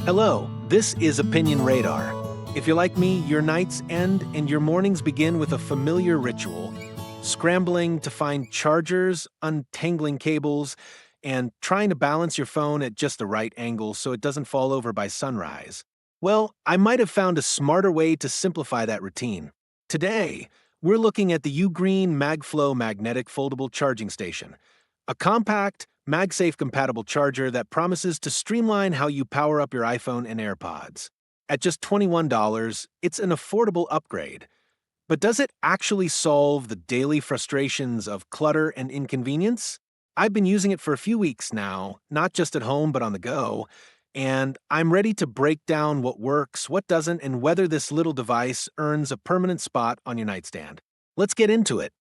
Hello, this is Opinion Radar. If you're like me, your nights end and your mornings begin with a familiar ritual: scrambling to find chargers, untangling cables, and trying to balance your phone at just the right angle so it doesn't fall over by sunrise. Well, I might have found a smarter way to simplify that routine. Today, we're looking at the UGREEN MagFlow magnetic foldable charging station, a compact, MagSafe compatible charger that promises to streamline how you power up your iPhone and AirPods. At just $21, it's an affordable upgrade. But does it actually solve the daily frustrations of clutter and inconvenience? I've been using it for a few weeks now, not just at home but on the go, and I'm ready to break down what works, what doesn't, and whether this little device earns a permanent spot on your nightstand. Let's get into it.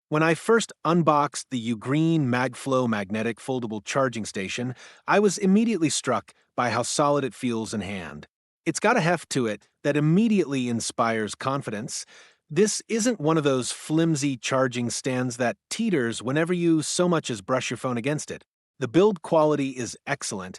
When I first unboxed the UGREEN MagFlow magnetic foldable charging station, I was immediately struck by how solid it feels in hand. It's got a heft to it that immediately inspires confidence. This isn't one of those flimsy charging stands that teeters whenever you so much as brush your phone against it. The build quality is excellent,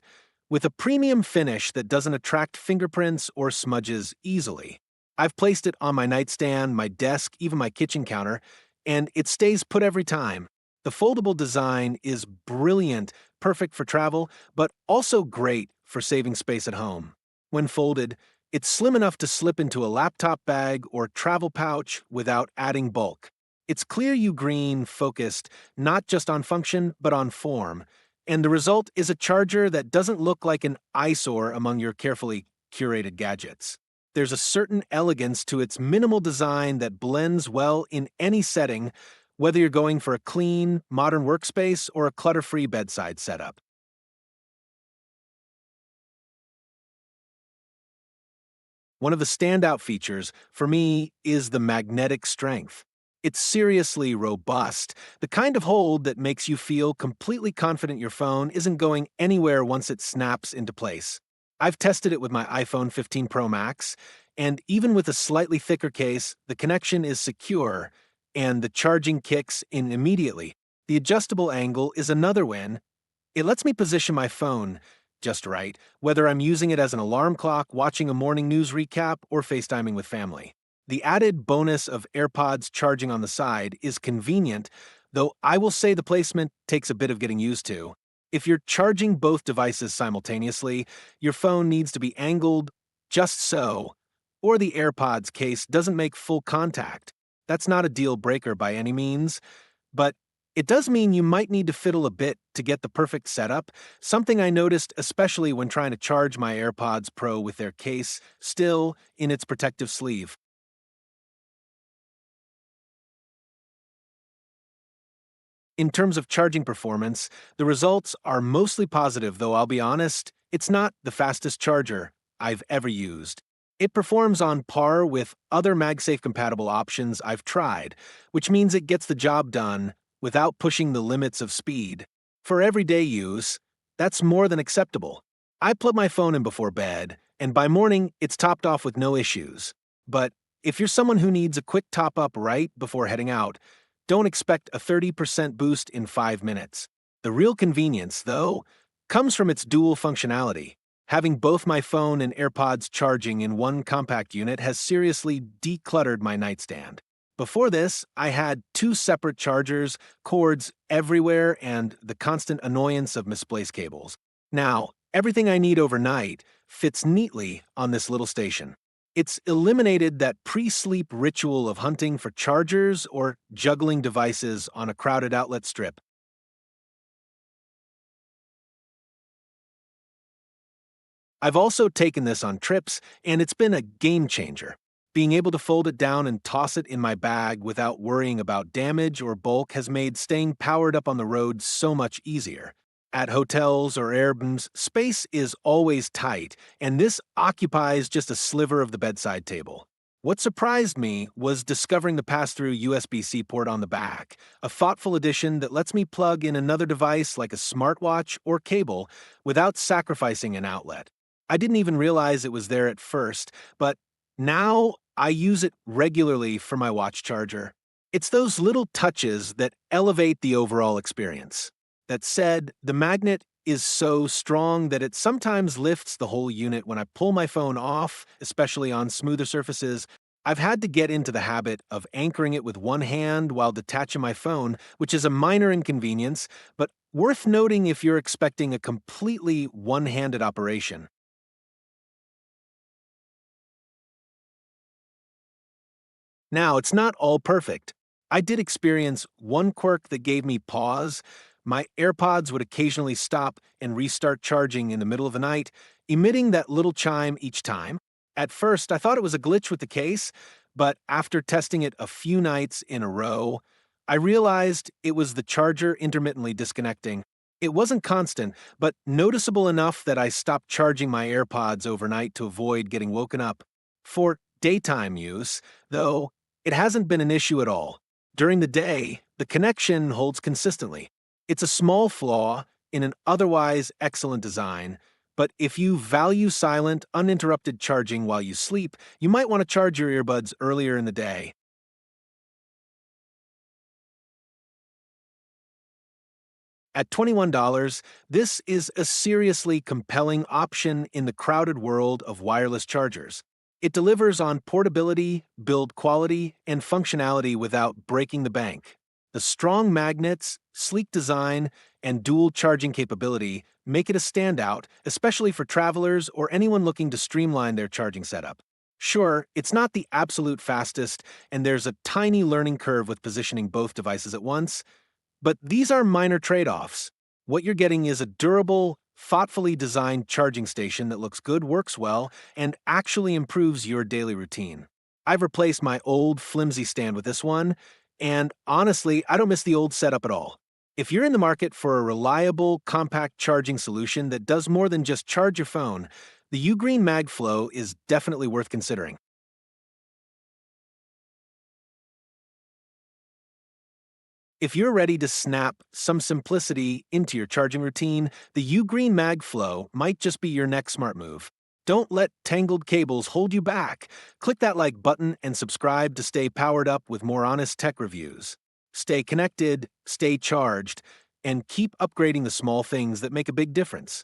with a premium finish that doesn't attract fingerprints or smudges easily. I've placed it on my nightstand, my desk, even my kitchen counter, and it stays put every time. The foldable design is brilliant, perfect for travel, but also great for saving space at home. When folded, it's slim enough to slip into a laptop bag or travel pouch without adding bulk. It's clear UGREEN focused not just on function, but on form, and the result is a charger that doesn't look like an eyesore among your carefully curated gadgets. There's a certain elegance to its minimal design that blends well in any setting, whether you're going for a clean, modern workspace or a clutter-free bedside setup. One of the standout features, for me, is the magnetic strength. It's seriously robust, the kind of hold that makes you feel completely confident your phone isn't going anywhere once it snaps into place. I've tested it with my iPhone 15 Pro Max, and even with a slightly thicker case, the connection is secure, and the charging kicks in immediately. The adjustable angle is another win. It lets me position my phone just right, whether I'm using it as an alarm clock, watching a morning news recap, or FaceTiming with family. The added bonus of AirPods charging on the side is convenient, though I will say the placement takes a bit of getting used to. If you're charging both devices simultaneously, your phone needs to be angled just so, or the AirPods case doesn't make full contact. That's not a deal breaker by any means, but it does mean you might need to fiddle a bit to get the perfect setup, something I noticed especially when trying to charge my AirPods Pro with their case still in its protective sleeve. In terms of charging performance, the results are mostly positive, though I'll be honest, it's not the fastest charger I've ever used. It performs on par with other MagSafe compatible options I've tried, which means it gets the job done without pushing the limits of speed. For everyday use, that's more than acceptable. I plug my phone in before bed, and by morning, it's topped off with no issues. But if you're someone who needs a quick top up right before heading out, don't expect a 30% boost in 5 minutes. The real convenience, though, comes from its dual functionality. Having both my phone and AirPods charging in one compact unit has seriously decluttered my nightstand. Before this, I had two separate chargers, cords everywhere, and the constant annoyance of misplaced cables. Now, everything I need overnight fits neatly on this little station. It's eliminated that pre-sleep ritual of hunting for chargers or juggling devices on a crowded outlet strip. I've also taken this on trips, and it's been a game changer. Being able to fold it down and toss it in my bag without worrying about damage or bulk has made staying powered up on the road so much easier. At hotels or Airbnbs, space is always tight, and this occupies just a sliver of the bedside table. What surprised me was discovering the pass-through USB-C port on the back, a thoughtful addition that lets me plug in another device like a smartwatch or cable without sacrificing an outlet. I didn't even realize it was there at first, but now I use it regularly for my watch charger. It's those little touches that elevate the overall experience. That said, the magnet is so strong that it sometimes lifts the whole unit when I pull my phone off, especially on smoother surfaces. I've had to get into the habit of anchoring it with one hand while detaching my phone, which is a minor inconvenience, but worth noting if you're expecting a completely one-handed operation. Now, it's not all perfect. I did experience one quirk that gave me pause. My AirPods would occasionally stop and restart charging in the middle of the night, emitting that little chime each time. At first, I thought it was a glitch with the case, but after testing it a few nights in a row, I realized it was the charger intermittently disconnecting. It wasn't constant, but noticeable enough that I stopped charging my AirPods overnight to avoid getting woken up. For daytime use, though, it hasn't been an issue at all. During the day, the connection holds consistently. It's a small flaw in an otherwise excellent design, but if you value silent, uninterrupted charging while you sleep, you might want to charge your earbuds earlier in the day. At $21, this is a seriously compelling option in the crowded world of wireless chargers. It delivers on portability, build quality, and functionality without breaking the bank. The strong magnets, sleek design, and dual charging capability make it a standout, especially for travelers or anyone looking to streamline their charging setup. Sure, it's not the absolute fastest, and there's a tiny learning curve with positioning both devices at once, but these are minor trade-offs. What you're getting is a durable, thoughtfully designed charging station that looks good, works well, and actually improves your daily routine. I've replaced my old flimsy stand with this one, and honestly, I don't miss the old setup at all. If you're in the market for a reliable, compact charging solution that does more than just charge your phone, the UGREEN MagFlow is definitely worth considering. If you're ready to snap some simplicity into your charging routine, the UGreen MagFlow might just be your next smart move. Don't let tangled cables hold you back. Click that like button and subscribe to stay powered up with more honest tech reviews. Stay connected, stay charged, and keep upgrading the small things that make a big difference.